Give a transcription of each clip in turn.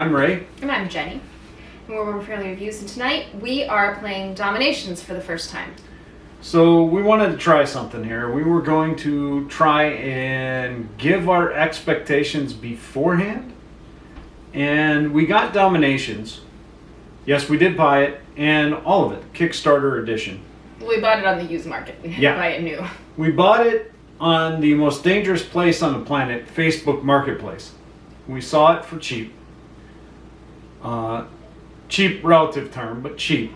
I'm Ray. And I'm Jenny. And we're Fairly Reviews, and tonight we are playing Dominations for the first time. So we wanted to try something here. We were going to try and give our expectations beforehand. And we got Dominations. Yes, we did buy it, and all of it, Kickstarter edition. We bought it on the used market. We didn't buy it new. We bought it on the most dangerous place on the planet, Facebook Marketplace. We saw it for cheap. Cheap relative term, but cheap.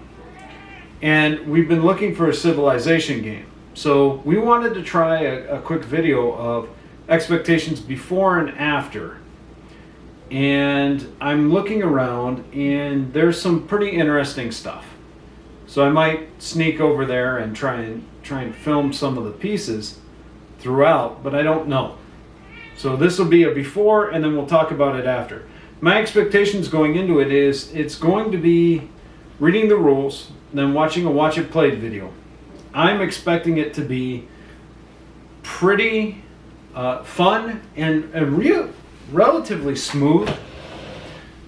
And we've been looking for a Civilization game. So we wanted to try a quick video of expectations before and after. And I'm looking around and there's some pretty interesting stuff. So I might sneak over there and try and film some of the pieces throughout, but I don't know. So this will be a before and then we'll talk about it after. My expectations going into it is it's going to be reading the rules, then watching a watch it played video. I'm expecting it to be pretty fun and relatively smooth.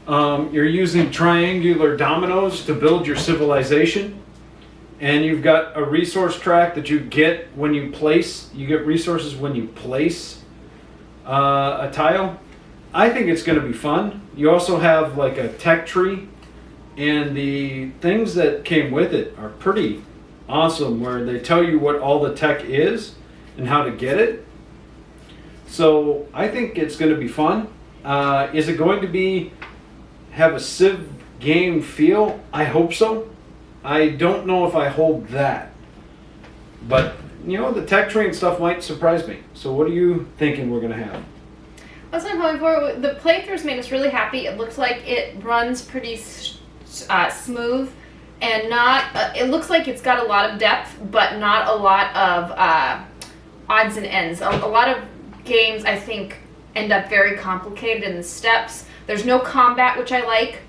You're using triangular dominoes to build your civilization, and you've got a resource track that you get when you place. You get resources when you place a tile. I think it's going to be fun. You also have like a tech tree, and the things that came with it are pretty awesome, where they tell you what all the tech is and how to get it. So I think it's going to be fun. Is it going to have a Civ game feel? I hope so. I don't know if I hold that, but you know, the tech tree and stuff might surprise me. So what are you thinking we're going to have? That's what I'm hoping for. The playthroughs made us really happy. It looks like it runs pretty smooth, and it looks like it's got a lot of depth, but not a lot of odds and ends. A lot of games, I think, end up very complicated in the steps. There's no combat, which I like.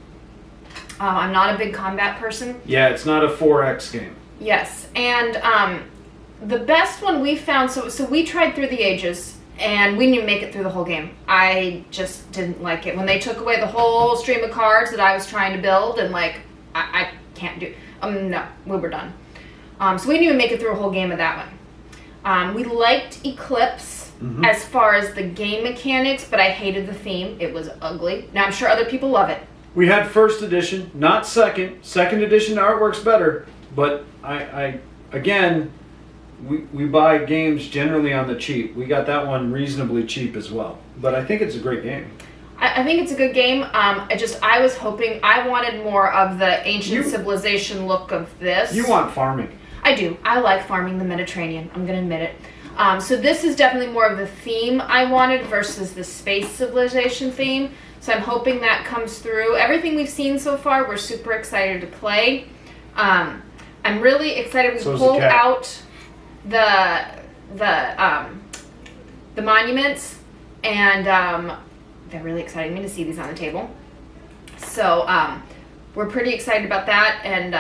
I'm not a big combat person. Yeah, it's not a 4X game. Yes, and the best one we found, so we tried Through the Ages, and we didn't make it through the whole game. I just didn't like it. When they took away the whole stream of cards that I was trying to build, and I can't do, no, we were done. So we didn't even make it through a whole game of that one. We liked Eclipse as far as the game mechanics, but I hated the theme. It was ugly. Now I'm sure other people love it. We had first edition, not second. Second edition artwork's better, but we buy games generally on the cheap. We got that one reasonably cheap as well. But I think it's a great game. I think it's a good game. I was hoping, I wanted more of the ancient civilization look of this. You want farming. I do. I like farming the Mediterranean. I'm going to admit it. So this is definitely more of the theme I wanted versus the space civilization theme. So I'm hoping that comes through. Everything we've seen so far, we're super excited to play. I'm really excited. We pulled out the monuments, and they're really exciting me to see these on the table. So we're pretty excited about that, and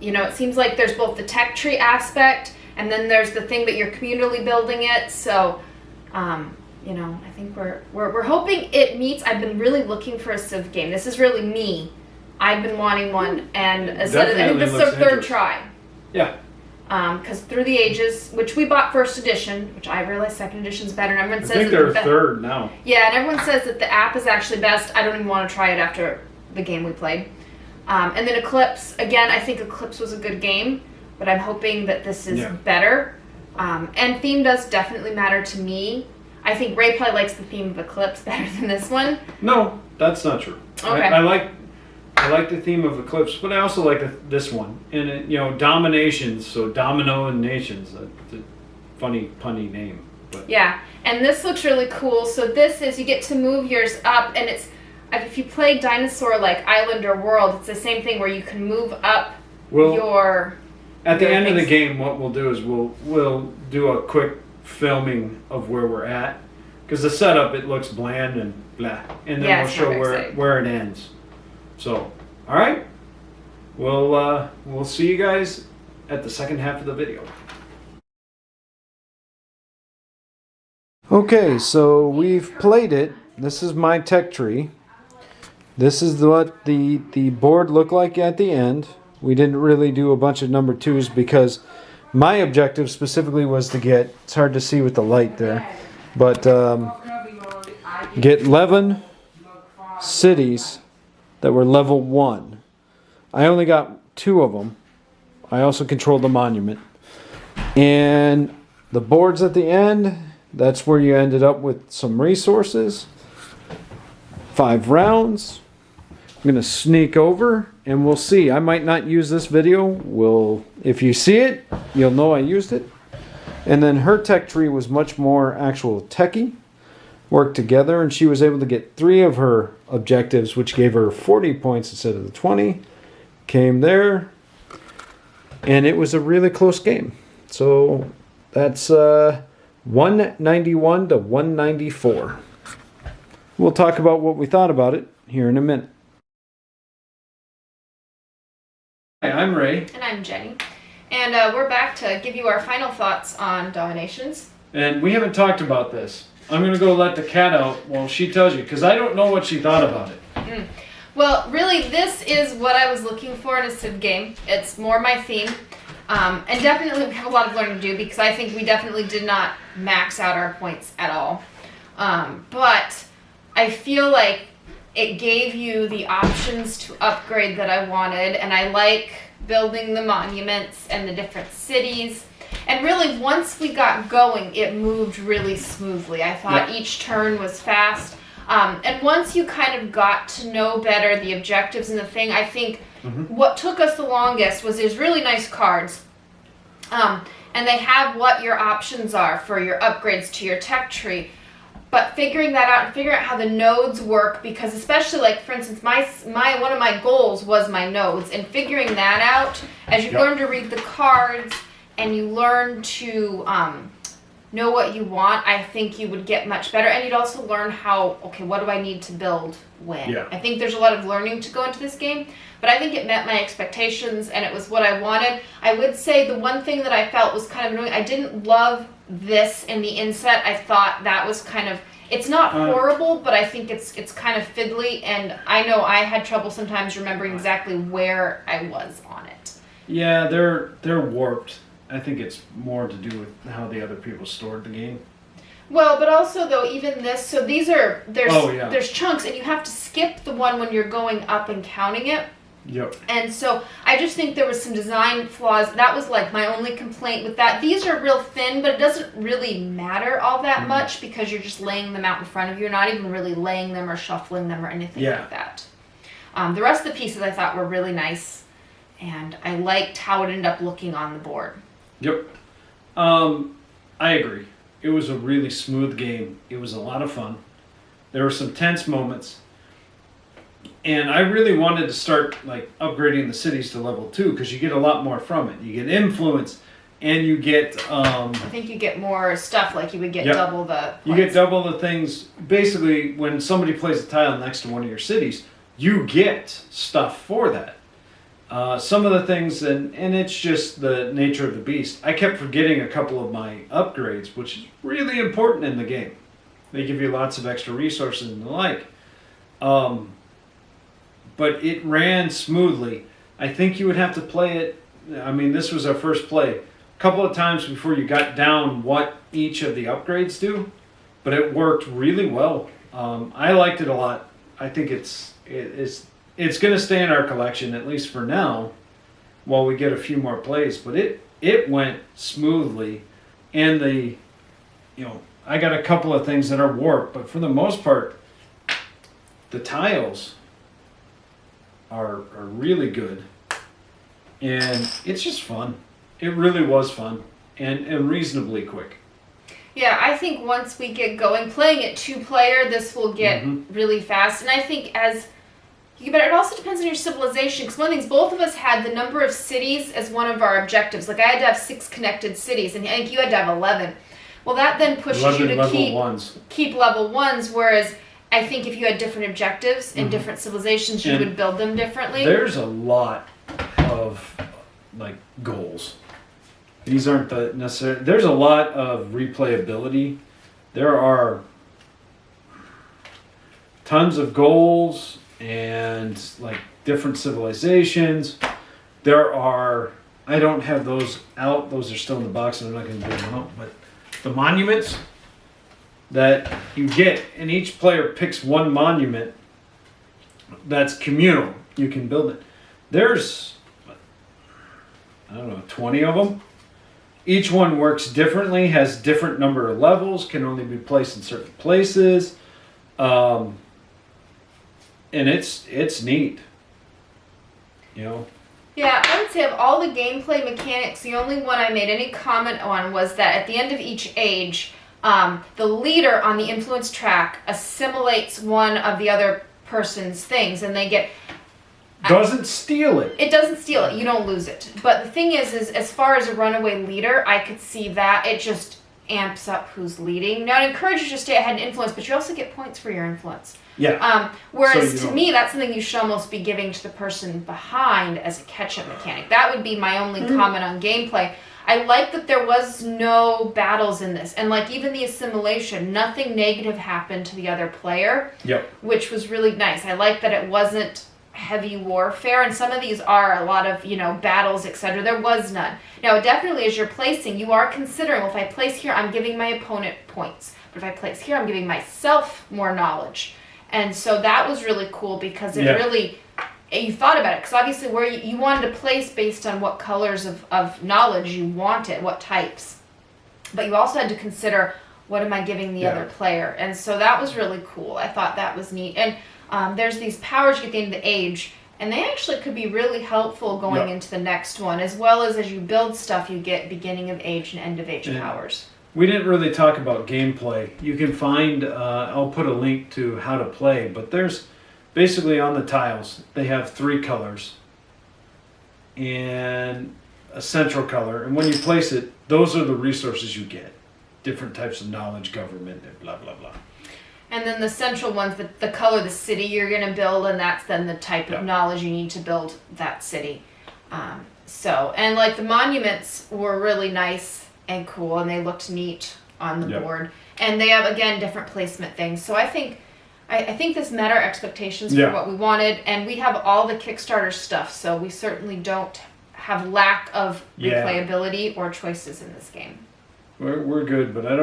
you know, it seems like there's both the tech tree aspect, and then there's the thing that you're communally building it. So you know, I think we're hoping it meets. I've been really looking for a Civ game. This is really me. I've been wanting one, and I think this is our third try. Yeah. Because Through the Ages, which we bought first edition, which I realize second edition's better, and everyone says I think they're third now. Yeah, and everyone says that the app is actually best. I don't even want to try it after the game we played. And then Eclipse, again, I think Eclipse was a good game, but I'm hoping that this is better. And theme does definitely matter to me. I think Ray probably likes the theme of Eclipse better than this one. No, that's not true. Okay. I like the theme of Eclipse, but I also like this one. And it, you know, Dominations, so Domino and Nations. It's a funny, punny name. But. Yeah, and this looks really cool. So this is, you get to move yours up, and it's, if you play Dinosaur like Island or World, it's the same thing where you can move up your... At the end of the game, what we'll do is we'll do a quick filming of where we're at, because the setup, it looks bland and blah, and then we'll show where it ends. So, all right, we'll see you guys at the second half of the video. Okay, so we've played it. This is my tech tree. This is what the board looked like at the end. We didn't really do a bunch of number 2s because my objective specifically was to get, it's hard to see with the light there, but get 11 cities that were level 1. I only got 2 of them. I also controlled the monument. And the boards at the end, that's where you ended up with some resources. 5 rounds. I'm going to sneak over and we'll see. I might not use this video. If you see it, you'll know I used it. And then her tech tree was much more actual techie. Worked together and she was able to get 3 of her objectives, which gave her 40 points instead of the 20. Came there. And it was a really close game. So that's 191 to 194. We'll talk about what we thought about it here in a minute. Hi, I'm Ray. And I'm Jenny. And we're back to give you our final thoughts on Dominations. And we haven't talked about this. I'm going to go let the cat out while she tells you, because I don't know what she thought about it. Well, really, this is what I was looking for in a Civ game. It's more my theme. And definitely we have a lot of learning to do because I think we definitely did not max out our points at all. But I feel like it gave you the options to upgrade that I wanted, and I like building the monuments and the different cities. And really, once we got going, it moved really smoothly. I thought each turn was fast. And once you kind of got to know better the objectives and the thing, I think what took us the longest was there's really nice cards. And they have what your options are for your upgrades to your tech tree. But figuring that out and figuring out how the nodes work, because especially like, for instance, my one of my goals was my nodes, and figuring that out as you learn to read the cards and you learn to know what you want, I think you would get much better. And you'd also learn how, okay, what do I need to build when? I think there's a lot of learning to go into this game, but I think it met my expectations and it was what I wanted. I would say the one thing that I felt was kind of annoying, I didn't love this in the inset. I thought that was kind of, it's not horrible, but I think it's kind of fiddly, and I know I had trouble sometimes remembering exactly where I was on it. Yeah, they're warped. I think it's more to do with how the other people stored the game. Well, but also though, even this, so these are, there's chunks, and you have to skip the one when you're going up and counting it. Yep. And so I just think there was some design flaws. That was like my only complaint with that. These are real thin, but it doesn't really matter all that much because you're just laying them out in front of you. You're not even really laying them or shuffling them or anything like that. The rest of the pieces I thought were really nice, and I liked how it ended up looking on the board. Yep. I agree. It was a really smooth game. It was a lot of fun. There were some tense moments. And I really wanted to start like upgrading the cities to level 2 because you get a lot more from it. You get influence, and you get. I think you get more stuff. Like you would get double the. Points. You get double the things. Basically, when somebody plays a tile next to one of your cities, you get stuff for that. Some of the things, and it's just the nature of the beast. I kept forgetting a couple of my upgrades, which is really important in the game. They give you lots of extra resources and the like. But it ran smoothly. I think you would have to play it. I mean, this was our first play. A couple of times before you got down what each of the upgrades do, but it worked really well. I liked it a lot. I think it's going to stay in our collection, at least for now, while we get a few more plays. But it went smoothly, and I got a couple of things that are warped, but for the most part, the tiles are really good, and it's just fun. It really was fun, and reasonably quick. Yeah, I think once we get going, playing it 2-player, this will get really fast, and I think as you get better, it also depends on your civilization, because one of the things, both of us had the number of cities as one of our objectives. Like I had to have 6 connected cities, and I think you had to have 11. Well, that then pushes you to keep level 1s, whereas I think if you had different objectives in different civilizations, you would build them differently. There's a lot of like goals. These aren't the necessary. There's a lot of replayability. There are tons of goals and like different civilizations. There are, I don't have those out, those are still in the box and I'm not going to do them out, but the monuments that you get, and each player picks one monument that's communal. You can build it. There's, I don't know, 20 of them. Each one works differently, has different number of levels, can only be placed in certain places. And it's neat. You know? Yeah, I would say of all the gameplay mechanics, the only one I made any comment on was that at the end of each age, the leader on the influence track assimilates one of the other person's things, and they get... Doesn't steal it. It doesn't steal it. You don't lose it. But the thing is as far as a runaway leader, I could see that it just amps up who's leading. Now, it encourages you to stay ahead and influence, but you also get points for your influence. Yeah. Whereas to me, that's something you should almost be giving to the person behind as a catch-up mechanic. That would be my only comment on gameplay. I like that there was no battles in this. And like even the assimilation, nothing negative happened to the other player. Yep. Which was really nice. I like that it wasn't heavy warfare, and some of these are a lot of, you know, battles, etc. There was none. Now, definitely as you're placing, you are considering, well, if I place here, I'm giving my opponent points. But if I place here, I'm giving myself more knowledge. And so that was really cool because it really, you thought about it. Because obviously where you wanted to place based on what colors of knowledge you wanted, what types. But you also had to consider, what am I giving the other player? And so that was really cool. I thought that was neat. And there's these powers you get at the end of the age, and they actually could be really helpful going into the next one, as well as you build stuff, you get beginning of age and end of age powers. We didn't really talk about gameplay. You can find, I'll put a link to how to play, but there's basically on the tiles, they have 3 colors and a central color, and when you place it, those are the resources you get. Different types of knowledge, government, and blah, blah, blah. And then the central one's the color of the city you're going to build, and that's then the type of knowledge you need to build that city. And like the monuments were really nice and cool, and they looked neat on the board. And they have, again, different placement things. So I think this met our expectations for what we wanted, and we have all the Kickstarter stuff, so we certainly don't have lack of replayability or choices in this game. We're good, but I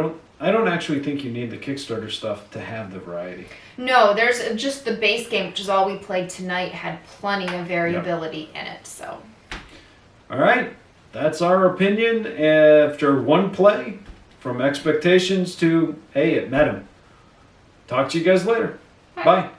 don't actually think you need the Kickstarter stuff to have the variety. No, there's just the base game, which is all we played tonight, had plenty of variability in it. So, all right, that's our opinion after one play, from expectations to, hey, it met him. Talk to you guys later. Bye.